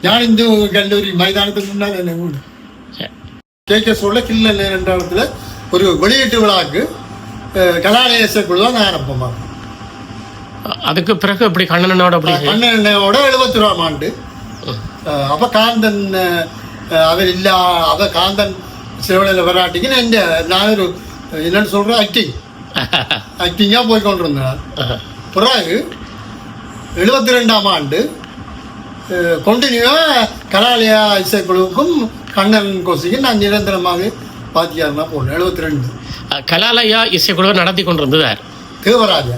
நான் இந்து கல்லூரி மைதானத்துக்கு முன்னால் என்ன வீடு கேட்க சொல்ல கிள்ள என்ற இடத்துல ஒரு வெளியீட்டு விழாவுக்கு கலாலய இசைக்குழு தான் ஆரம்பமாக. அதுக்கு பிறகு அப்படி கண்ணனோட 71ஆம் ஆண்டு அப்போ காந்தன் அவர் இல்லா அவ காந்தன் சிறுவனையில் வராட்டிக்கு நான் ஒரு என்னன்னு சொல்கிறேன் ஆக்டிங்காக போய் கொண்டு இருந்தேன். பிறகு 72ஆம் ஆண்டு கண்டினியூவாக கலாலயா இசைக்குழுவுக்கும் கண்ணன் கோசிக்கு நான் நிரந்தரமாக பாத்தியாருன்னா போனேன். 72 கலாலயா இசைக்குழுவை நடத்தி கொண்டு இருந்ததார் தேவராஜா.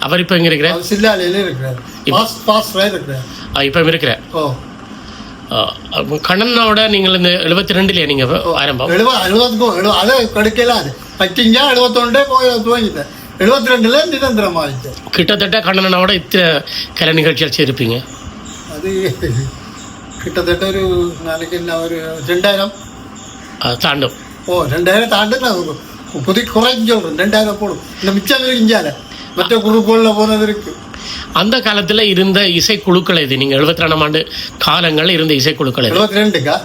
அவர் இப்போ எங்கே இருக்கிறார்? சில்லாலையில இருக்கிறார். இருக்கிறார் இப்போ இருக்கிறார். கண்ணனோட நீங்கள் இந்த 72 நீங்கள் ஆரம்பம் 70 அதை கிடைக்கல. அது ஆக்டிங்கா 71 போய் துவங்கிட்டேன். 72 நிரந்தரமாகிட்டேன். கிட்டத்தட்ட கண்ணனோட இத்தனை கலை நிகழ்ச்சிகள் செய்திருப்பீங்க. அது கிட்டத்தட்ட ஒரு நாளைக்கு என்ன ஒரு 2000 தாண்டும். 2000 தாண்டு. புதி குறைஞ்சு சொல்கிறேன் 2000 போடும். இந்த மிச்சம் இருக்குஞ்சால மற்ற குழுக்களில் போனது இருக்கு. அந்த காலத்தில் இருந்த இசைக்குழுக்கள் இது நீங்கள் 72ஆம் ஆண்டு காலங்களில் இருந்த இசைக்குழுக்கள் 72க்கா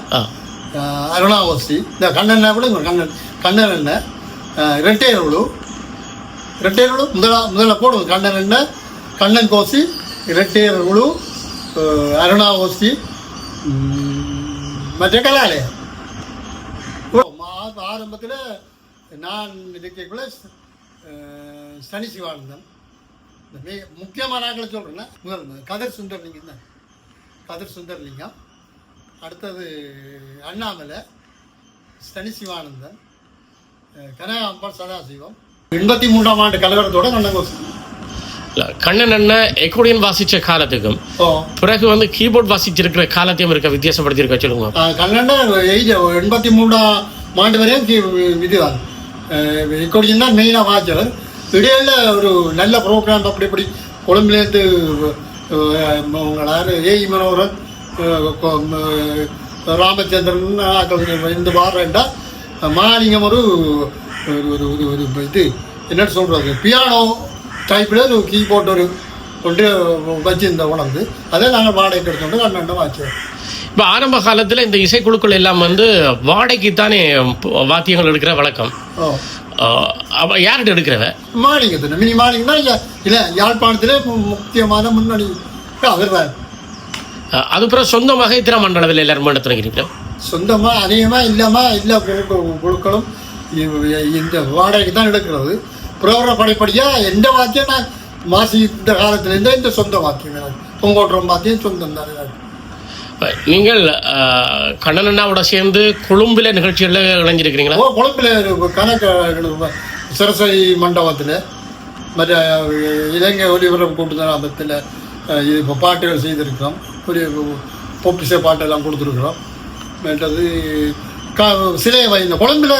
அருணாவோசி இந்த கண்ணன் கூட கண்ணன் என்ன இரட்டையர்குழு முதல்ல போடுவோம். கண்ணன் என்ன கண்ணன் கோசி இரட்டையர்குழு அருணாவோசி மற்ற கலாலயம். ஆரம்பத்தில் நான் இருக்கக்குள்ள சனி சிவானந்தன் மிக முக்கியமான ஆக்களை சொல்கிறேன்னா முதல் கதிர் சுந்தர்லிங்கம் தான். கதிர் சுந்தர்லிங்கம், அடுத்தது அண்ணாமலை, சனி சிவானந்தன், கனகாம்பாள் சதாசிவம். 83ஆம் ஆண்டு கலவரத்தோட கண்ணன் கோசி. கண்ணன் அண்ணன் எக்கோடியன் வாசித்த காலத்துக்கும் பிறகு வந்து கீபோர்ட் வாசிச்சிருக்கிற காலத்தையும் இருக்க வித்தியாசப்படுத்தியிருக்க சொல்லுங்க. கண்ணன் 83ஆம் ஆண்டு வரையும் இதுதான் எக்கோடியன் தான் மெயினாக வாசிச்சவர். இடையில ஒரு நல்ல ப்ரோக்ராம் அப்படி இப்படி கொழும்புலேருந்து உங்களால் ஏஇ மனோகரன் ராமச்சந்திரன் இந்த வாரண்டா மாலிங்கம் ஒரு இது என்னன்னு சொல்கிறது பியானோ டைப்பில் ஒரு கீபோர்ட் ஒரு கொண்டு வச்சிருந்த உணர்ந்து அதை நாங்கள் வாடகைக்கு எடுத்துட்டு கண்ணண்டம் வாசிச்சோம். இப்போ ஆரம்ப காலத்தில் இந்த இசைக்குழுக்கள் எல்லாம் வந்து வாடகைக்குத்தானே வாத்தியங்கள் எடுக்கிற வழக்கம். யார்கிட்ட எடுக்கிறவ? மாலிங்கத்தின மினி மாலிங்கம் தான் இல்லை யாழ்ப்பாணத்திலே முக்கியமான முன்னணி அவர் தான். அதுக்கப்புறம் சொந்தமாக இத்திர மண்டலத்தில் எல்லாரும் நடத்துகிறீங்க. சொந்தமாக அதிகமாக இல்லாமல் எல்லா குழுக்களும் இந்த வாடகைக்கு தான் எடுக்கிறது. புரோகிற படிப்படியாக எந்த வாத்தியம் நான் மாசி இந்த காலத்துலேருந்து இந்த சொந்த வாத்தியம் பொங்கோட்டுறம் வாத்தியம் சொந்தம் தான். நீங்கள் கண்ணனண்ணாவோட சேர்ந்து கொழும்புல நிகழ்ச்சிகளில் இணைஞ்சிருக்கிறீங்களா? கொழும்புல கணக்கு சரஸ்வதி மண்டபத்தில் மற்ற இலங்கை ஒலிபரப்பு கூட்டுதல் இது இப்போ பாட்டுகள் செய்திருக்கிறோம். ஒரு பொப்பிசை பாட்டெல்லாம் கொடுத்துருக்குறோம். மற்றது சிலை இந்த கொழும்புல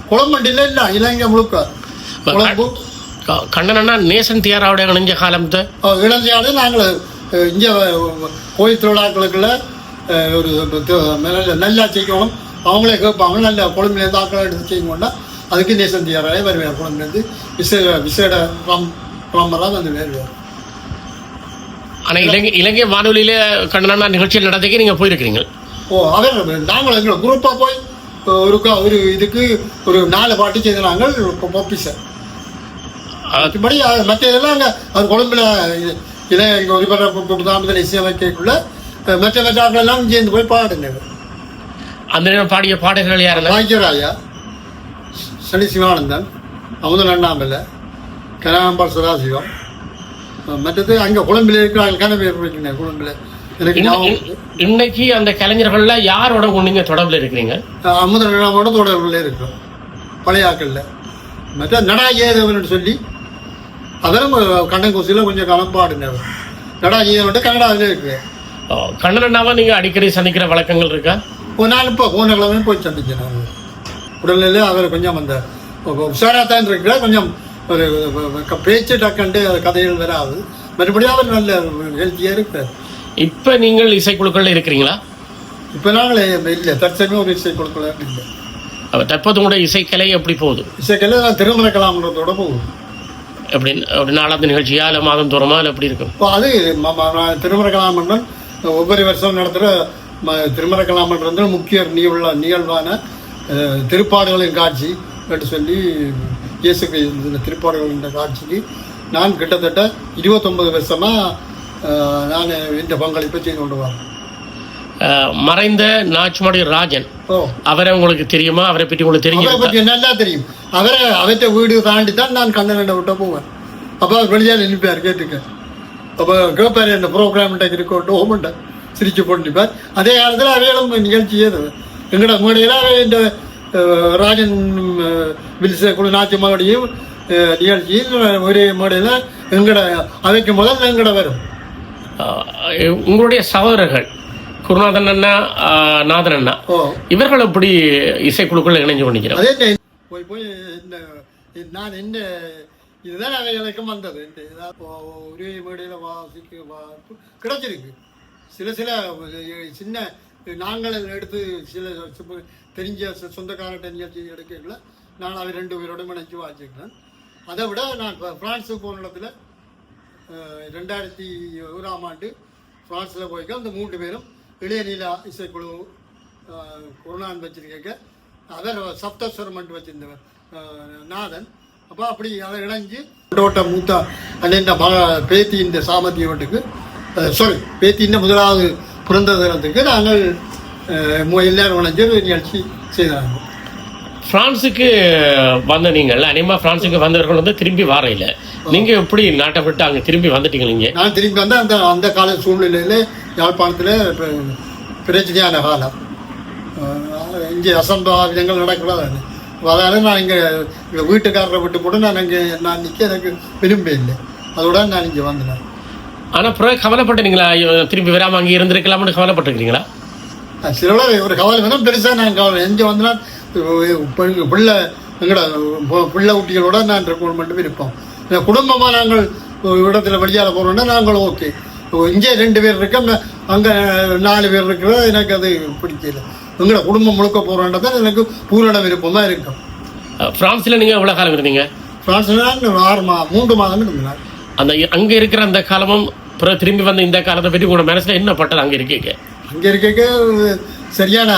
கொழம்பண்டியில் இல்லை இலங்கை முழுக்க கொழம்பு. கண்ணனண்ணா நேசன் தியாராவோட இணைஞ்ச காலத்தை இளைஞாலே நாங்கள் இங்கே கோயில் திருவிழாக்களுக்குள்ள ஒரு நல்லா செய்யணும். அவங்களே கேட்பாங்க நல்ல கொழும்புலேருந்து ஆக்களை எடுத்து செய்யணும்னா அதுக்கு நேசன் தியாராலே வருவார். கொழும்புலேருந்து விசேட ராமராக வந்து வருவார். ஆனால் இலங்கை வானொலியில் கண்ணனண்ணா நிகழ்ச்சியில் நடத்திக்க நீங்கள் போயிருக்கிறீங்க? அவர் நாங்கள் எங்களை குரூப்பாக போய் ஒரு இதுக்கு ஒரு 4 பாட்டு செய்த நாங்கள் பொப்பிசை மற்றபடி மற்ற இதெல்லாம் அங்கே அவர் கொழும்புல இதை எங்கள் ஒலிபரப்பு கூட்டுதாமத்தில் இசையமைக்கக்குள்ள மற்ற ஆக்களெல்லாம் சேர்ந்து போய் பாடுங்க. அந்த நேரம் பாடிய பாடல்கள் யாரெல்லாம்? பாக்கியராயா, சனி சிவானந்தன், அமுதன் அண்ணாமலை, கனகாம்பாள் சதாசிவம். மற்றது அங்கே கொழும்பில் இருக்கிறாங்க கனவே பிடிக்கிறேன். கொழும்பில் எனக்கு இன்னைக்கு அந்த கலைஞர்கள்ல யாரோட நீங்கள் தொடர்பில் இருக்கிறீங்க? அமுதன் அண்ணாமோட தொடர்பில் இருக்கிறோம் பழைய ஆக்களில். மற்ற நடாஜேதவன் சொல்லி அதெல்லாம் கண்ணன் கோசியில் கொஞ்சம் காலம் பாடுங்க. நடாஜேதவன் கனடாவிலே இருக்கு. கண்ணனண்ணாவை நீங்கள் அடிக்கடி சந்திக்கிற வழக்கங்கள் இருக்கா? நான் இப்போ போன கிழமை போய் சந்திச்சேன். நான் உடல்நிலை அவர் கொஞ்சம் அந்த உஷாராக தான் இருக்கிற கொஞ்சம் ஒரு பேச்சு டக்கண்டு கதைகள் வராது. மறுபடியும் அவர் நல்ல ஹெல்த்தியாக இருக்கிறார். இப்போ நீங்கள் இசைக்குழுக்கள் இருக்கிறீங்களா? இப்போ நாங்கள் இல்லை தற்சமயம் ஒரு இசைக்குழுக்கள் இல்லை. தற்போது உங்களோட இசைக்கலை எப்படி போகுது? இசைக்கலை நான் திருமண கலாமன்றத்தோட போகுது. எப்படி 4வது நிகழ்ச்சியா இல்லை மாதம் தோறமா இல்லை எப்படி இருக்கும்? அது திருமண கலாமன்றம் ஒவ்வொரு வருஷம் நடத்துகிற திருமண கலாமன்றது முக்கிய நிகழ்வான திருப்பாடுகளின் காட்சி என்று சொல்லி இயேசு திருப்பாடுகளின் காட்சிக்கு நான் கிட்டத்தட்ட 29 வருஷமாக நான் இந்த பங்களிப்பை செய்து கொண்டு வரேன். மறைந்த நாச்சுமாடி ராஜன், அவரை உங்களுக்கு தெரியுமா? அவரை பற்றி உங்களுக்கு தெரியும்? அவரை பற்றி நல்லா தெரியும். அவர்கிட்ட வீடு தாண்டி தான் நான் கண்ணனை விட்ட போவேன். அப்போ அவர் வெளியால் நினைப்பார், கேட்டுக்க. அப்போ கேட்பார், என்ன ப்ரோக்ராம் இருக்கட்டும் ஓமண்ட சிரிச்சு போட்டுப்பார். அதே காலத்தில் அவைகளும் நிகழ்ச்சி எங்களோட மேடையில் இந்த ராஜன் வில்ச குழு நாச்சியம்மாவுடையும் நிகழ்ச்சியில் ஒரே மேடையில் எங்களோட அவைக்கு முதல்ல எங்களோட வரும். உங்களுடைய சகோதரர்கள் குருநாதன் அண்ணா, நாதன் அண்ணா, இவர்கள் எப்படி இசைக்குழுக்கள் இணைஞ்சு பண்ணிக்கிறோம்? அதே போய் போய் நான் என்ன இதுதான் அவைகளுக்கும் வந்தது. ஒரே மேடையில் வாசிக்க கிடைச்சிருக்கு. சில சின்ன நாங்கள் எடுத்து சில தெரிஞ்ச சொந்தக்காரட்ட நிகழ்ச்சி எடுக்கல. நான் அவை 2 பேரோட நினைச்சு வாசிக்கிறேன். அதை விட நான் பிரான்ஸுக்கு போன இடத்துல 2001ஆம் ஆண்டு பிரான்ஸில் போய்க்க அந்த 3 பேரும் இளையநீலா இசைக்குழு குருநான் வச்சிருக்க, அவர் சப்தஸ்வரம் மட்டும் வச்சிருந்தவர் நாதன். அப்போ அப்படி அதை இணைஞ்சு ஓட்ட மூத்தா அண்ணன் பேத்தி இந்த சாமத்திய ஓட்டுக்கு பேத்தி இந்த முதலாவது பிறந்த தினத்துக்கு நாங்கள் எல்லாரும் இணைஞ்சு நிகழ்ச்சி செய்தாங்க. பிரான்ஸுக்கு வந்த நீங்கள் அனிமா பிரான்ஸுக்கு வந்தவர்கள் வந்து திரும்பி வர இல்லை. நீங்கள் எப்படி நாட்டை விட்டு அங்கே திரும்பி வந்துட்டீங்க? நீங்கள் நான் திரும்பி வந்தேன். அந்த கால சூழ்நிலையில் யாழ்ப்பாணத்தில் பிரச்சனையான காலம், இங்கே அசம்பாவிதங்கள் நடக்கிறதா. அதனால் நான் இங்கே வீட்டுக்காரரை விட்டு போட்டு நான் நிற்க எனக்கு விரும்ப இல்லை. அதோட நான் இங்கே வந்தேன். ஆனால் பிறகு கவலைப்பட்டுறீங்களா? திரும்பி வராமல் அங்கே இருந்திருக்கலாம்னு கவலைப்பட்டுருக்கீங்களா? சில ஒரு கவலை வேணும், பெருசாக நான் கவலை எங்கே வந்தேன்னா பிள்ளை எங்களோட பிள்ளை குட்டிகளோட நான் இருக்கணும் விருப்பம். குடும்பமாக நாங்கள் இடத்துல வெளியால் போகிறோன்னா நாங்கள் ஓகே. இங்கே 2 பேர் இருக்கோம், அங்கே 4 பேர் இருக்கிறது எனக்கு அது பிடிக்கல. எங்களோட குடும்பம் முழுக்க போகிறோன்றதான் எனக்கு பூரண விருப்பமாக இருக்கும். பிரான்ஸில் நீங்கள் எவ்வளோ காலம் இருந்தீங்க? பிரான்ஸில் நான் 3 மாதம் இருந்தேன். அந்த அங்கே இருக்கிற அந்த காலமும் பிறகு திரும்பி வந்த இந்த காலத்தை பற்றி உங்களோட மனசில் என்ன பட்டது? அங்கே இருக்க சரியான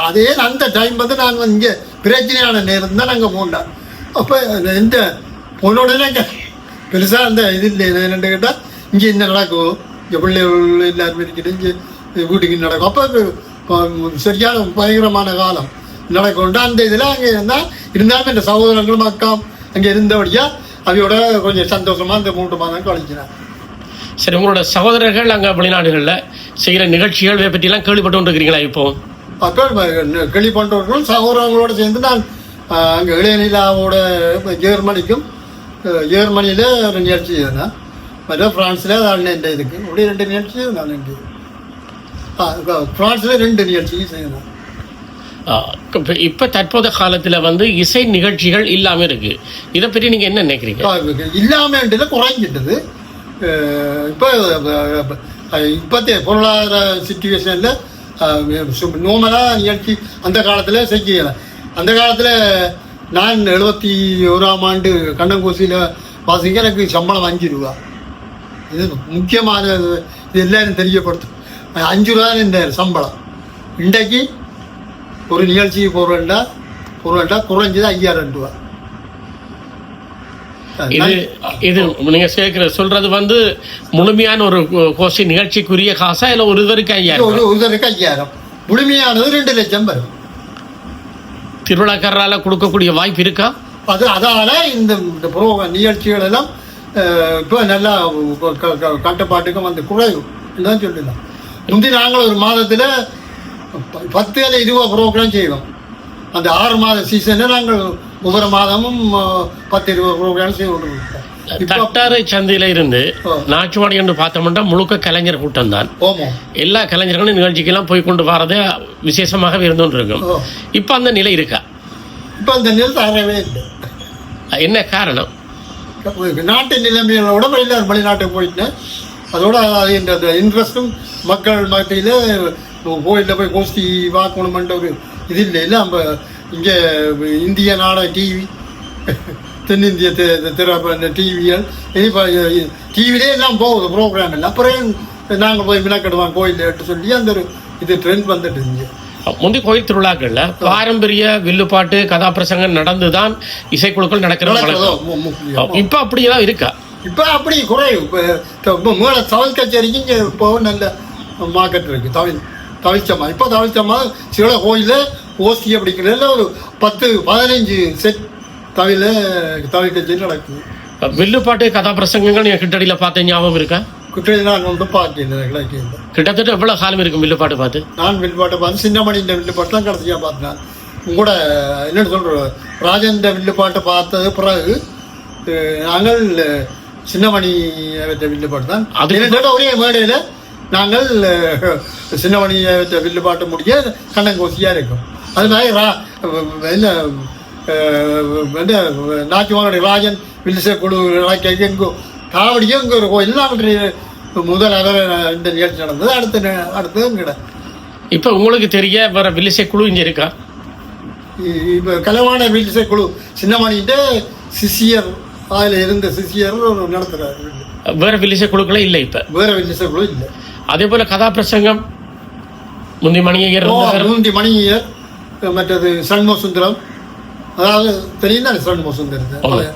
அதே அந்த டைம் வந்து நான் இங்கே பிரச்சனையான நேரம் தான் நாங்கள் போண்டோம். அப்போ இந்த பொண்ணோடனே பெருசாக அந்த இது இல்லை. என்னென்னு கேட்டால் இங்கே என்ன நடக்கும், இங்கே பிள்ளைகள் எல்லாருமே இருக்கிறது இங்கே வீட்டுக்கு நடக்கும். அப்போ சரியான பயங்கரமான காலம் நடக்கும். அந்த இதில் அங்கே இருந்தாலும் இந்த சகோதரங்களும் அக்கா அங்கே இருந்தபடியாக அவையோட கொஞ்சம் சந்தோஷமாக இந்த 3 மாதம் கழிச்சினார். சரி, உங்களோட சகோதரர்கள் அங்கே வெளிநாடுகளில் செய்கிற நிகழ்ச்சிகள் இதை பற்றிலாம் கேள்விப்பட்டு இருக்கிறீங்களா? இப்போ அப்போ கேள்விப்பட்டவர்கள் சகோதரங்களோடு சேர்ந்து நான் அங்கே இளையநிலாவோட ஜெர்மனியில் ஒரு நிகழ்ச்சி செய்தேன். மற்ற ஃப்ரான்ஸில் அண்ணன் இதுக்கு அப்படி 2 நிகழ்ச்சி நான் இங்கே ஃப்ரான்ஸில் 2 நிகழ்ச்சியும் செய்தேன். இப்போ தற்போதைய காலத்தில் வந்து இசை நிகழ்ச்சிகள் இல்லாமல் இருக்கு. இதை பற்றி நீங்கள் என்ன நினைக்கிறீங்க? இல்லாமல் குறைஞ்சிட்டது. இப்போத்தைய பொருளாதார சிச்சுவேஷனில் நோமலாக நிகழ்ச்சி அந்த காலத்தில் செய்யலை. அந்த காலத்தில் நான் 71ஆம் ஆண்டு கண்ணங்கோசியில் வாசிக்க எனக்கு சம்பளம் 5 ரூபா. இது முக்கியமான இது எல்லாரும் தெரியப்படுத்தும். 5 ரூபா இந்த சம்பளம். இன்றைக்கு ஒரு நிகழ்ச்சிக்கு போகிறேன்டா குறைஞ்சது 5000 ரூபா. இது நீங்க சொல்றது வந்து முழுமையான ஒரு கோஷி நிகழ்ச்சிக்குரிய காசா இல்லை ஒருவருக்கு 5000? ஒருவருக்கு 5000. முழுமையானது 2 லட்சம் வரும். திருவிழாக்காரரால கொடுக்கக்கூடிய வாய்ப்பு இருக்கா? அதனால இந்த நிகழ்ச்சிகள் எல்லாம் இப்போ நல்லா கட்டுப்பாட்டுக்கும் வந்து குறைவு தான் சொல்லலாம். முந்தி நாங்கள் ஒரு மாதத்தில் 10 அல்லது 20 ப்ரோக்ராம் செய்வோம். அந்த 6 மாத சீசனில் நாங்கள் ஒவ்வொரு மாதமும் 10-20 ப்ரோக்ராம் செய்து கொண்டு தட்டாரை சந்தையில இருந்து நாச்சுவாடி என்று பார்த்தோம்னா முழுக்க கலைஞர் கூட்டம் தான். எல்லா கலைஞர்களும் நிகழ்ச்சிக்கெல்லாம் போய் கொண்டு வரதே விசேஷமாக இருந்துட்டு இருக்கும். இப்போ அந்த நிலை இருக்கா? இப்போ அந்த நிலை தரவே இல்லை. என்ன காரணம்? நாட்டு நிலைமைகளோட வெளிநாட்டுக்கு போயிட்டேன். அதோட இந்த இன்ட்ரெஸ்டும் மக்கள் மத்தியில் கோயிலில் போய் கோஷ்டி பார்க்கணுமென்ற ஒரு இது இல்லை. இல்லை நம்ம இங்கே இந்திய நாடக டிவி, தென்னிந்திய டிவிகள், டிவிலே எல்லாம் போகுது ப்ரோக்ராம் எல்லாம். அப்புறம் நாங்கள் போய் வினாக்கடுவான் கோயில் சொல்லி அந்த ஒரு இது ட்ரெண்ட் வந்துட்டு இருந்துச்சு. முந்தைய கோயில் திருவிழாக்கள்ல பாரம்பரிய வில்லுப்பாட்டு கதாபிரசங்கம் நடந்துதான் இசைக்குழுக்கள் நடக்கிற இப்ப அப்படியெல்லாம் இருக்கா? இப்ப அப்படி குறையும். இப்போ மேல தவில் கச்சேரிக்கு இங்கே இப்போ நல்ல மார்க்கெட் இருக்கு. தவிழ்ச்சம்மா இப்போ தவிழ்ச்சம்மா சில கோயில ஓசி அப்படிங்கிறதுல ஒரு 10-15 செட் தவில் கச்சேரி நடக்குது. வில்லுப்பாட்டு கதாபிரசங்கங்கள் நீங்க கிட்டடியில பார்த்த ஞாபகம் இருக்கா? நான் ஒன்றும் பார்க்கல. கிட்டத்தட்ட எவ்வளவு காலம் இருக்கும் வில்லுப்பாட்டு பார்த்து? நான் வில்லுப்பாட்டை பார்த்து சின்னமணி இந்த வில்லுப்பாட்டு தான் கடைசியாக பார்த்தேன். உங்களோட என்னென்னு சொல்கிறோம் ராஜன் வில்லுப்பாட்டை பார்த்தது பிறகு நாங்கள் சின்னமணி வில்லுப்பாட்டு தான் அது ஒரே மேடையில் நாங்கள் சின்னமணி வில்லுப்பாட்டு முடிய கண்ணங்கோசியாக இருக்கும். அது மாதிரி என்ன நாச்சிமானுடைய ராஜன் வில்லிசை குழு எங்கோ காவடியும் இங்கே ஒரு கோயில் முதல் இந்த நிகழ்ச்சி நடந்தது. அடுத்தது இப்போ உங்களுக்கு தெரிய வேற வில்லிசை குழு இங்கே இருக்கா? இப்போ கலவான வில்லிசை குழு சின்னமணிகிட்ட சிசியர் அதில் இருந்த சிசியர் நடத்துகிறார். வேற வில்லிசை குழுக்களே இல்லை. இப்போ வேற வில்லிசை குழு இல்லை. அதே போல கதாபிரசங்கம் முந்தி மணியர் மற்றது சண்முக சுந்தரம், அதாவது தெரியும் தானே சண்முக சுந்தரத்தை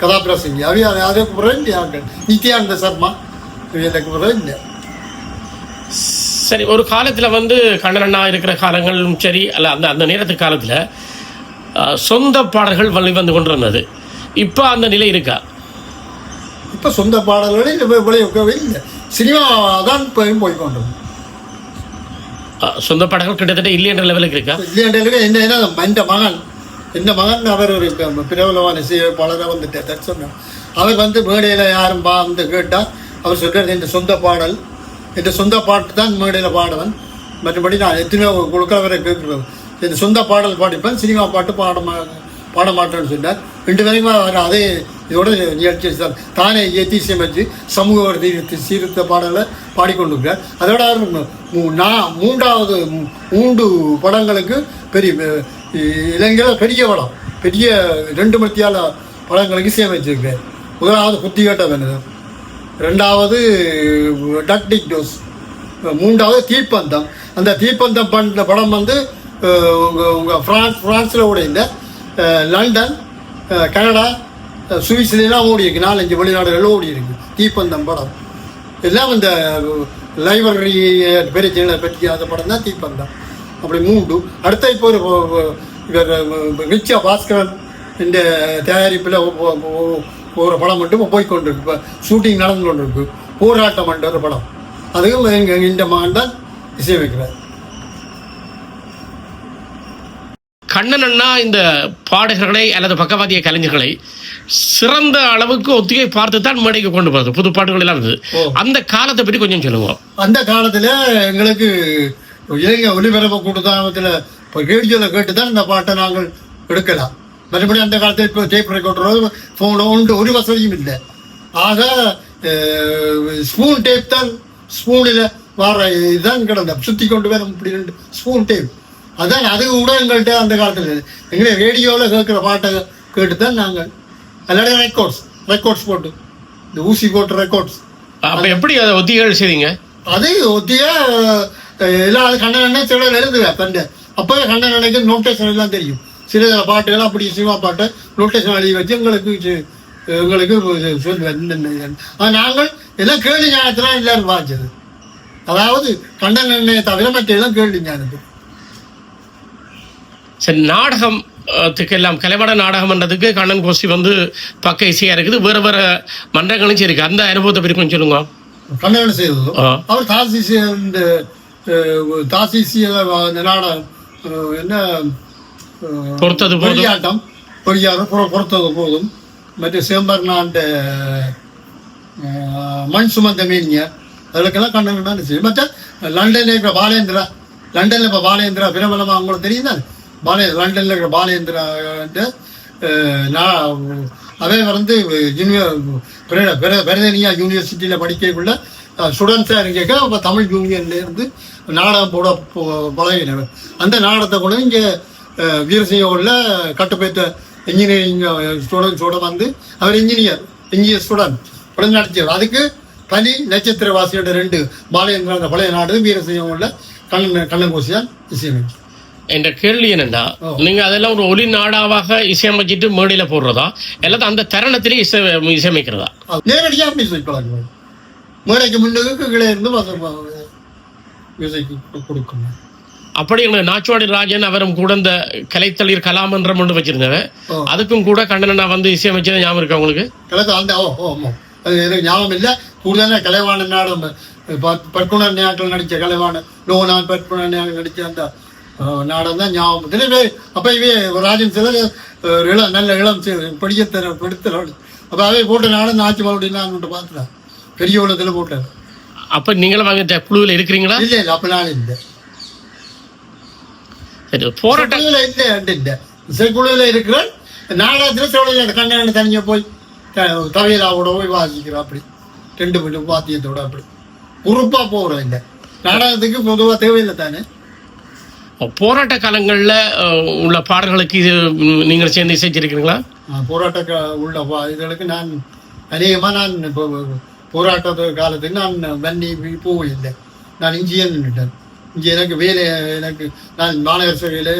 கதாபிரசங்கி அதுக்கு பிறகு நித்யானந்த சர்மா எனக்கு பிறகு இல்லை. சரி, ஒரு காலத்தில் கண்ணனண்ணா இருக்கிற காலங்களும் சரி அல்ல அந்த அந்த நேரத்து காலத்தில் சொந்த பாடல்கள் வந்து கொண்டிருந்தது. இப்போ அந்த நிலை இருக்கா? இப்போ சொந்த பாடல்கள் விளைவிக்கவே இல்லை. சினிமா தான் போய்கொண்டது. சொந்த பாடல்கள் கிட்டத்தட்ட இல்லையன்ற லெவலுக்கு இருக்கா? இல்லையன்ற என்ன என் மகன் அவர் ஒரு பிரபலமான இசையமைப்பாளராக வந்துட்டார். சொன்னார் அவர் மேடையில் யாரும் கேட்டால் அவர் சொல்கிறார் இந்த சொந்த பாடல் இந்த சொந்த பாட்டு தான் மேடையில் பாடுவேன், மற்றபடி நான் எத்தனையோ கொடுக்குறவரை கேட்குறது இந்த சொந்த பாடல் பாடிப்பேன், சினிமா பாட்டு பாட மாட்டேன்னு சொன்னார். 2 வரைக்கும் அவர் அதே இதோட நிகழ்ச்சி தானே ஏற்றி இசையமைச்சு சமூக சீர்திருத்த பாடலை பாடிக்கொண்டிருக்கிறார். அதோட அவர் 3 படங்களுக்கு பெரிய இளைஞர் பெரிய படம் பெரிய 2 மத்தியால படங்களுக்கு இசையமைச்சிருக்கார். முதலாவது குத்திகட்ட வேணும், 2வது டக்டிக் டோஸ், 3வது தீப்பந்தம். அந்த தீப்பந்தம் பண்ண படம் உங்கள் ஃப்ரான்ஸில் ஓடி இல்லை, லண்டன், கனடா, சுவிஸ்லாம் ஓடி இருக்கு, 4-5 வெளிநாடுகளில் ஓடி இருக்கு தீப்பந்தம் படம். எல்லாம் இந்த லைப்ரரி பெரிய பற்றி அந்த படம் தான் தீப்பந்தம். அப்படி 3. அடுத்த இப்போ ஒரு ரிச்சா பாஸ்கரன் இந்த தயாரிப்பில் ஒரு படம் மட்டும் போய்கொண்டிருக்கு. இப்போ ஷூட்டிங் நடந்து கொண்டு இருக்கு. போராட்டம் என்ற ஒரு படம், அதுவும் இந்த மகன் தான் இசையமைக்கிறார். கண்ணனண்ணா இந்த பாடகர்களை அல்லது பக்கவாதிய கலைஞர்களை சிறந்த அளவுக்கு ஒத்திகை பார்த்து தான் மேடைக்கு கொண்டு போகிறது. புது பாட்டுகள் எல்லாம் இருந்தது. அந்த காலத்தை பற்றி கொஞ்சம் சொல்லுவோம். அந்த காலத்தில் எங்களுக்கு இளைஞ ஒலிபரப்பு கூட்டத்தில் இப்போ ரேடியோவில் கேட்டு தான் இந்த பாட்டை நாங்கள் எடுக்கலாம். மறுபடி அந்த காலத்தில் இப்போ டேப் ரெக்கார்டரோ ஃபோனோ ஒரு வசதியும் இல்லை. ஆக ஸ்பூன் டேப் தான், ஸ்பூனில் வர இதுதான் கிடந்த சுற்றி கொண்டு வர இப்படி 2 ஸ்பூன் டேப் அதான். அது கூட எங்கள்கிட்ட அந்த காலத்தில் எங்களை ரேடியோவில் கேட்குற பாட்டை கேட்டு தான் நாங்கள் எல்லாரும் ரெக்கார்ட்ஸ் போட்டு இந்த ஊசி போட்டு ரெக்கார்ட்ஸ். அப்போ எப்படி அதை ஒத்திகள் செய்வீங்க? அது ஒத்திய எல்லாம் அது கண்ணன் சிலர் எழுதுவேன் கண்டு. அப்போவே கண்ணனுக்கு நோட்டேஷன் எல்லாம் தெரியும். சில பாட்டுகள் அப்படி சினிமா பாட்டை நோட்டேஷன் எழுதி வச்சு எங்களுக்கு சொல்லுவேன். நாங்கள் எல்லாம் கேள்வி ஞானத்தில் எல்லாரும் வாய்ச்சது. அதாவது கண்ணன் தவிர மற்ற எல்லாம் கேள்வி ஞானத்துக்கு. சரி, நாடகத்துக்கு எல்லாம் கலைவட நாடகம்ன்றதுக்கு கண்ணன் கோஷ்டி பக்க இசையா இருக்குது. வேற வேற மன்றங்களும் சரி இருக்கு. அந்த அனுபவத்தை பற்றி கொஞ்சம் சொல்லுங்க. கண்ணன் செய்தது அவர் தாசி நாடகம் என்ன பொறுத்தது பொறியாட்டம் பொறுத்தது போதும். மற்ற சேம்பர்னாண்ட மண் சுமந்த மீனியர் அதுக்கெல்லாம் கண்ணன் தான் செய்யும். மற்ற லண்டனில் இருக்கிற பாலேந்திரா, லண்டனில் இப்போ பாலேந்திரா பிரபலமாக அவங்களுக்கு தெரியும் தான். லண்டனில் இருக்கிற பாலேந்திரா அதே பிரதனியா யூனிவர்சிட்டியில் படிக்கக்குள்ள ஸ்டூடெண்ட்ஸாக இருக்க அப்போ தமிழ் யூனியன்லேருந்து நாடகம் போட பழகினவர். அந்த நாடகத்தை கூட இங்கே வீரசிங்கோவில் கட்டுப்பேற்ற இன்ஜினியரிங் ஸ்டூடெண்ட்ஸோட அவர் இன்ஜினியர் ஸ்டூடெண்ட் உடனே நடிச்சவர். அதுக்கு பனி நட்சத்திரவாசியோட 2 பாளையங்கிற அந்த பழைய நாடு வீரசிங்கம் உள்ள கண்ணன் கோசியால் இசையமைச்சு. என்ற கேள்வி என்னன்னா, நீங்க அதெல்லாம் ஒரு ஒலி நாடாவாக இசையமைச்சிட்டு மேடையில போடுறதா எல்லாத்தையும் அந்த தருணத்திலே இசையமைக்கிறதா? நேரடியாக அப்படி சொல்லிக்கலாம். மேடைக்கு முன்னுக்கு கீழே இருந்து மியூசிக் கொடுக்கணும். அப்படி எங்க நாச்சுவாடி ராஜன் அவரும் கூட இந்த கலைத்தளிர் கலாமன்றம் ஒன்று வச்சிருந்தவன், அதுக்கும் கூட கண்ணனா வந்து இசையமைச்சது ஞாபகம் இருக்கா உங்களுக்கு? அது எனக்கு ஞாபகம் இல்லை. கூடுதலாக கலைவாண நாடு பற்குணர் நாட்கள் நடித்த கலைவாண லோகநாத் பற்குணர் நாட்கள் நடித்த அந்த நாடம் தான் ஞாபகம். எனவே அப்போ ராஜன் சிலர் நல்ல இளம் படித்தர அப்போ அவை போட்ட நாடம் ஆட்சி மறுபடியும் நான் பார்த்துட்டேன். பெரிய உலகத்தில் போட்டார். அப்போ நீங்களும் வாங்கிட்ட குழுவில் இருக்கிறீங்களா? இல்லை இல்லை, அப்போ நான் இல்லை. போராட்டத்தில் இல்லை இசைக்குழுவில் இருக்கிறேன். நாடகத்தில் சிவளையில் கண்ணன் தனியாக போய் தவையலாவோட போய் வாசிக்கிறோம். அப்படி 2 வாத்தியத்தோட அப்படி குறுப்பாக போகிறோம். இல்லை, நாடகத்துக்கு பொதுவாக தேவையில்லை தானே. போராட்ட காலங்களில் உள்ள பாடல்களுக்கு இது நீங்கள் சேர்ந்து இசைச்சிருக்கிறீங்களா? போராட்ட உள்ள இதுகளுக்கு நான் அநேகமாக நான் இப்போ போராட்ட காலத்துக்கு நான் வன்னி போவில்லை. நான் இங்கேயே நின்றுட்டேன். இங்கே எனக்கு வேலை நான் மாநகர சபையில்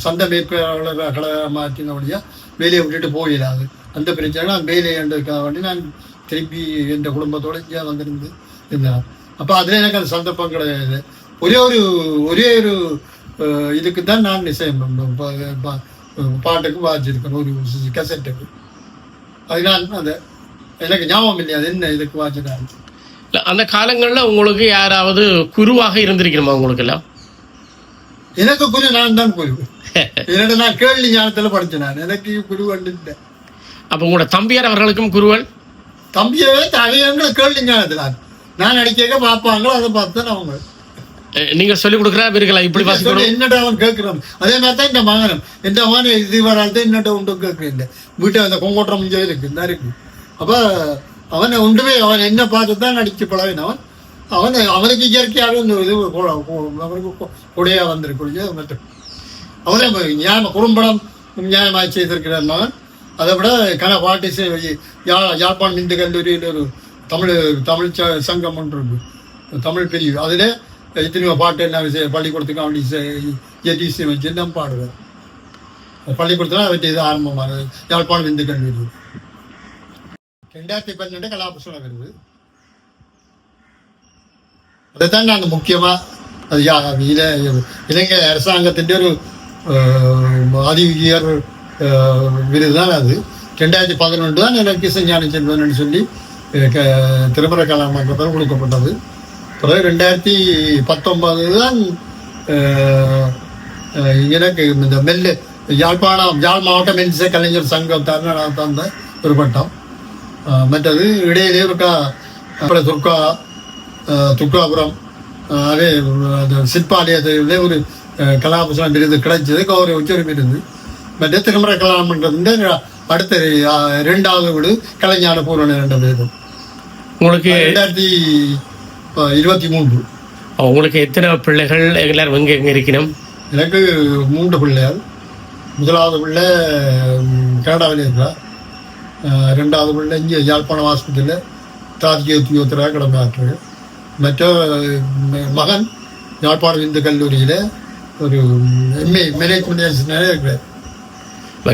சந்த மேற்பாளர்களை மாற்றினபடியாக வேலையை விட்டுட்டு போயிடாது. அந்த பிரச்சனை நான் வேலையை என்றதுக்காக வேண்டி நான் திருப்பி என் குடும்பத்தோடு இங்கே வந்திருந்து இருந்தேன். அப்போ அதில் எனக்கு அந்த சந்தர்ப்பம் கிடையாது. ஒரே ஒரு இதுக்கு தான் நான் பாட்டுக்கு வாசிச்சிருக்கேன், ஒரு கசட்டுக்கு. அது நான் அதை எனக்கு ஞாபகம் இல்லையா அது என்ன இதுக்கு வாசிட்டாங்க. அந்த காலங்களில் உங்களுக்கு யாராவது குருவாக இருந்திருக்கணுமா? உங்களுக்கு எல்லாம் எனக்கு குரு நான் தான் குரு. என்னோட நான் கேள்வி ஞானத்தில் படித்தேன். நான் எனக்கு குரு வந்துட்டேன். அப்போ உங்களோட தம்பியார் அவர்களுக்கும் குருவன்? தம்பியவே தகையங்களை கேள்வி ஞானத்தில் நான் அடிக்க பார்ப்பாங்களோ அதை பார்த்து தான் அவங்க நீங்கள் சொல்லிக் கொடுக்குறா இருக்கலாம். இப்படி வாசிக்கணும் என்னடா அவன் கேட்குறான். அதே மாதிரி தான் இந்த மகனும் எந்த மகனும் இது வராது என்னட்ட உண்டு கேட்குறேன். வீட்டை அந்த கொங்கோட்டம் முடிஞ்ச இருக்கு. அப்போ அவனை உண்டுமே அவன் என்ன பார்த்து தான் நடிச்சு பழகினவன். அவனுக்கு இயற்கையாகவே இந்த இது அவனுக்கு கொடையாக வந்திருக்கு. மற்றும் அவனே குறும்படம் நியாயமாக செய்திருக்கிறான் மகன். அதை விட பாட்டு யாழ்ப்பாணம் இந்து கல்லூரியில் ஒரு தமிழ் சங்கம் ஒன்று இருக்கு, தமிழ் பிரிவு. அதில் இத்தனையோ பாட்டு எல்லாம் பள்ளிக்கூடத்துக்கு அவன் இயற்றி வச்சு எல்லாம் பாடுவேன். பள்ளிக்கூடத்தில் அவற்றை இது ஆரம்பமானது யாழ்ப்பாணம் இந்து கல்லூரி. 2012 கலாபூஷண விருது. அதைத்தான் நான் முக்கியமாக அது இலங்கை அரசாங்கத்தின் ஒரு அதிவியர் விருது தான் அது. 2011 தான் எனக்கு இசைஞானி செல்வன் சொல்லி திருமண கலாமன்றத்தில் கொடுக்கப்பட்டது. பிறகு 2019 தான் எனக்கு இந்த யாழ் மாவட்ட மெல்லிசை கலைஞர் சங்கம் தந்த ஒரு பட்டம். மற்றது இடையிலே இருக்கா துர்காபுரம் அதே சிற்பாலயத்தில் ஒரு கலாபூஷண விருது கிடைச்சது, கௌரவ உச்சரிமை விருது. மற்ற திருமண கலாமன்றது அடுத்த 2வது வீடு கலைஞான பூரண 2 விருது. உங்களுக்கு 2023. உங்களுக்கு எத்தனை பிள்ளைகள் எல்லாரும் எங்க இருக்கணும்? எனக்கு 3 பிள்ளைகள். முதலாவது பிள்ளை கனடாவில் இருக்கிறார். 2வது பிள்ளை இங்கே யாழ்ப்பாணம் ஹாஸ்பிட்டலில் தாதிய உத்தியோகத்தராக கடமையாற்றுறார். மற்ற மகன் யாழ்ப்பாணம் இந்து கல்லூரியில் ஒரு MA மேனேஜ்மெண்ட் இருக்கிறார்.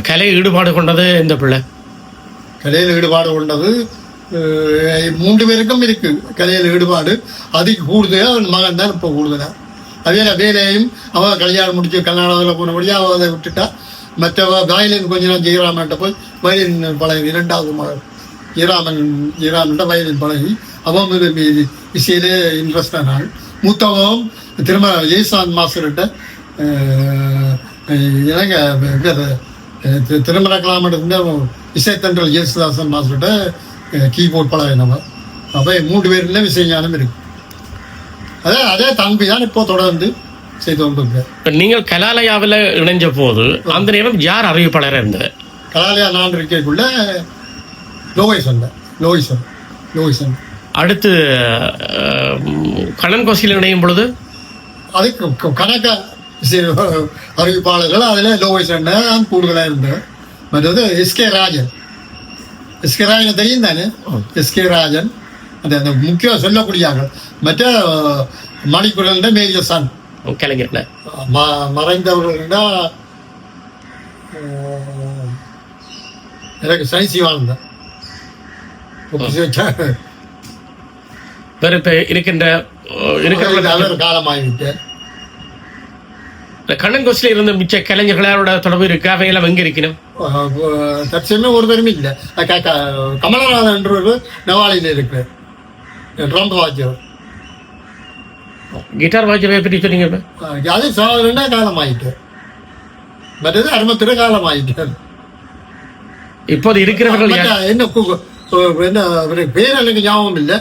கலை ஈடுபாடு கொண்டது இந்த பிள்ளை? கலையில் ஈடுபாடு கொண்டது 3 பேருக்கும் இருக்கு கலையில் ஈடுபாடு. அதுக்கு கூடுதலாக அவன் மகன் தான் இப்போ கூடுதலாக. அதே வேலையும் அவள் கல்யாணம் முடிச்சு கல்யாணத்தில் போனபடியாக அவள் அதை விட்டுட்டா. மற்ற வயலின் கொஞ்ச நேரம் ஜெயராமன்ட்ட போய் வயலின் பழகி 2வது மகன் ஜெயராமன்ட்ட வயலின் பழகி அவன் இசையிலே இன்ட்ரெஸ்ட் ஆனாள். மூத்தவன் ஜெய்சாந்த் மாஸ்டர்கிட்ட இலங்கை திருமண கலாமன்ற இசைத்தன்றல் ஜெயசுதாசன் மாஸ்டர்கிட்ட கீபோர்ட் பழகினவன். அப்போ 3 பேர்ல இசைஞானம் இருக்கு. அதே தம்பி தான் இப்போ தொடர்ந்து செய்து கொண்டிருக்க. நீங்கள் கலாலயாவில் இணைஞ்ச போது அந்த நேரம் யார் அறிவிப்பாளராக இருந்தது? கலாலயா நான் இருக்கக்குள்ள லோகிசன். அடுத்து கண்ணன் கோசியில் இணையும் பொழுது அதுக்கு கணக்க அறிவிப்பாளர்கள் அதில் லோகிசன் தான் கூடுதலாக இருந்தேன். மற்றது SK ராஜன் எஸ்கே ராஜன் தெரியும் தானே? எஸ்கே ராஜன் அந்த அந்த முக்கியம் சொல்லக்கூடிய ஆள். மற்ற மணிக்குழந்த மேஜர் சன் கலைஞர்ல மறைந்தவர்கள்னா எனக்கு சனி சிவானந்தன் வேறு இப்போ இருக்கின்ற அவர் காலமாகிவிட்டார். கண்ணன் கோசில இருந்த மிச்ச கலைஞர்களோட தொடர்பு இருக்கு, அவையெல்லாம் எங்க இருக்கணும்? தற்சமயம் ஒரு தருமே இல்லை. கமலநாதன் என்ற நவாலியில் இருக்கிறார், ட்ரம் வாத்தியவர். கிட்டார் வாத்தியவை பற்றி சொன்னீங்க. அது சாதாரண காலமாயிட்டார், மற்றது அருமத்திர காலமாயிட்டார். இப்போது இருக்கிறவர்கள் என்ன பேர் எனக்கு ஞாபகம் இல்லை.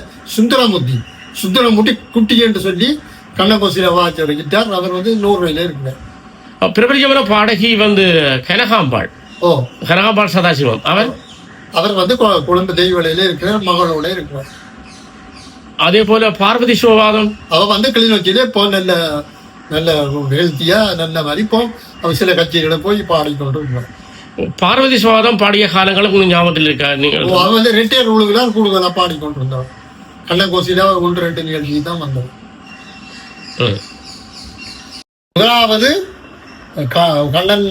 சுந்தரமுட்டி குட்டி என்று சொல்லி கண்ணகோசில வாத்தியவர் கிட்டார். அவர் வந்து 100 ரூபாயில இருக்கிறார். பிரபஞ்சமான பாடகி வந்து கனகாம்பாள். கனகாம்பாள் சதாசிவம் அவர் வந்து குழந்தை தெய்வலையில இருக்கிறார், மகளோட இருக்கிறார். அதே போல பார்வதி சிவபாதம் அவ வந்து கிளிநொச்சியிலே இப்போ நல்ல நல்ல ஹெல்த்தியா நல்ல மாதிரி இப்போ அவர் சில கட்சிகளை போய் பாடிக்கொண்டு இருக்கிறார். பார்வதி சிவபாதம் பாடிய காலங்களும் கொஞ்சம் ஞாபகத்தில் இருக்கா? நீங்கள் அவர் வந்து ரிட்டையர் உழுகுதான் கூடுதலாக பாடிக்கொண்டு இருந்தார். கண்ணகோசியில 1-2 நிகழ்ச்சி தான் வந்தது. முதலாவது கண்ணன்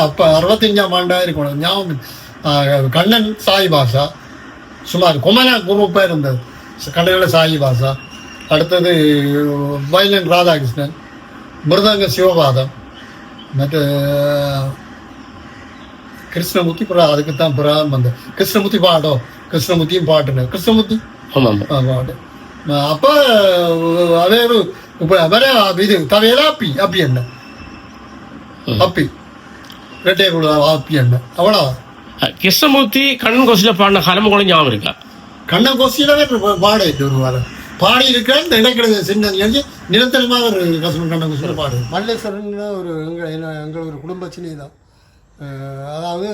அப்ப 65ஆம் ஆண்டா இருக்கணும் ஞாபகம். கண்ணன் சாய் பாஷா சுமார் குமரா குரூப்பா இருந்தது. கண்ணனோட சாய் பாஷா, அடுத்தது வயலின் ராதாகிருஷ்ணன், மிருதங்க சிவபாதம், மற்ற கிருஷ்ணமூர்த்தி. அதுக்கு தான் புறான் வந்த கிருஷ்ணமூர்த்தி பாடம், கிருஷ்ணமூர்த்தியும் பாட்டுன கிருஷ்ணமூர்த்தி பாட்டு. அப்ப அதே இது தவையில அப்பி என்ன அப்பி ரெட்டே அப்பி என்ன அவ்வளோ. கிருஷ்ணமூர்த்தி கண்ணன் கோசில பாடின காலம் கூட ஞாபகம் இருக்கா? கண்ணன் கோசிலவே பாடிட்டு ஒரு வாரம் பாடி இருக்கிற இந்த இடைக்கிழமை சின்ன நிரந்தரமாக ஒரு கண்ணன் கோசில பாடு. மல்லேஸ்வரன் ஒரு எங்கள் ஒரு குடும்ப சின்ன தான். அதாவது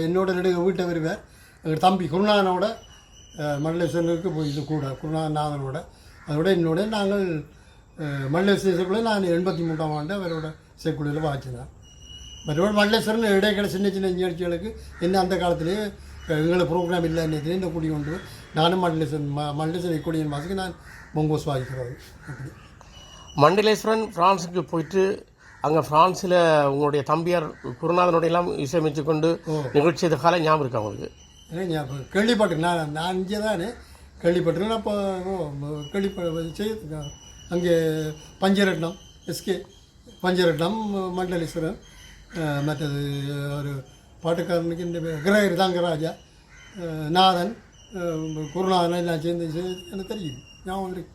என்னோட நடுக வீட்டை வருவேன். எங்கள் தம்பி குருநாதனோட மல்லேஸ்வரனுக்கு போய் இது கூட குருநாதனோட அதோட என்னோட நாங்கள் மல்லேஸ்வரக்குள்ளே நான் 83ஆம் ஆண்டு அவரோட சேர்க்குள்ளில் வாய்ச்சினேன். மற்றபடி மல்லேஸ்வரன் இடைக்கிட சின்ன சின்ன நிகழ்ச்சிகளுக்கு என்ன அந்த காலத்திலேயே எங்களை ப்ரோக்ராம் இல்லை என்னது இந்த குடி கொண்டு நானும் மல்லேஸ்வரன் இக்குடியின் மாதத்துக்கு நான் பொங்கோஸ் வாய்க்கிறது. அப்படி மண்டலேஸ்வரன் ஃப்ரான்ஸுக்கு போயிட்டு அங்கே ஃப்ரான்ஸில் உங்களுடைய தம்பியார் குருநாதனோடையெல்லாம் இசையமைச்சு கொண்டு நிகழ்ச்சி செய்த காலம் ஞாபகம் இருக்கா உங்களுக்கு? ஞாபகம் கேள்விப்பட்டிருக்கேன். நான் இங்கே தானே கேள்விப்பட்டிருக்கேன். அப்போ செய்ய அங்கே பஞ்சரட்னம் எஸ்கே பஞ்சரட்னம் மண்டலேஸ்வரன், மற்றது ஒரு பாட்டுக்காரனுக்கு இந்த கிரகரி தங்கராஜா, நாதன், குருநாதன் எல்லாம் சேர்ந்து எனக்கு தெரியுது, ஞாபகம் இருக்கு.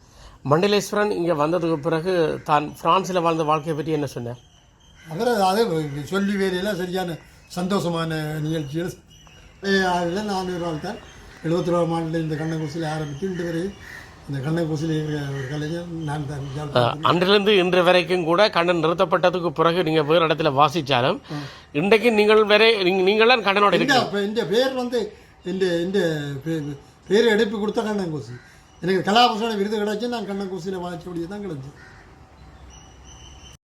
மண்டலேஸ்வரன் இங்கே வந்ததுக்கு பிறகு தான் ஃப்ரான்ஸில் வாழ்ந்த வாழ்க்கையை பற்றி என்ன சொன்னார்? அவர் அதே சொல்லி வேலையில் சரியான சந்தோஷமான நிகழ்ச்சிகள். அதில் 400 நாள் தான் 71ஆம் ஆண்டில் இந்த கண்ணகோசியில் ஆரம்பித்து இன்று வரை இந்த கண்ணகோசியில் இருக்கிற ஒரு கலைஞர் நான் தான். அன்றிலிருந்து இன்று வரைக்கும் கூட கண்ணன் நிறுத்தப்பட்டதுக்கு பிறகு நீங்கள் வேறு இடத்துல வாசித்தாலும் இன்றைக்கு நீங்கள் நீங்களாம் கண்ணனோட இருக்கு. இந்த பேர் வந்து இந்த பேர் எடுப்பு கொடுத்த கண்ணகோசி எனக்கு கலாபூஷண விருது கிடைச்சி நான் கண்ணகோசியில் வாசிச்சபடியே தான் கிடைச்சேன்.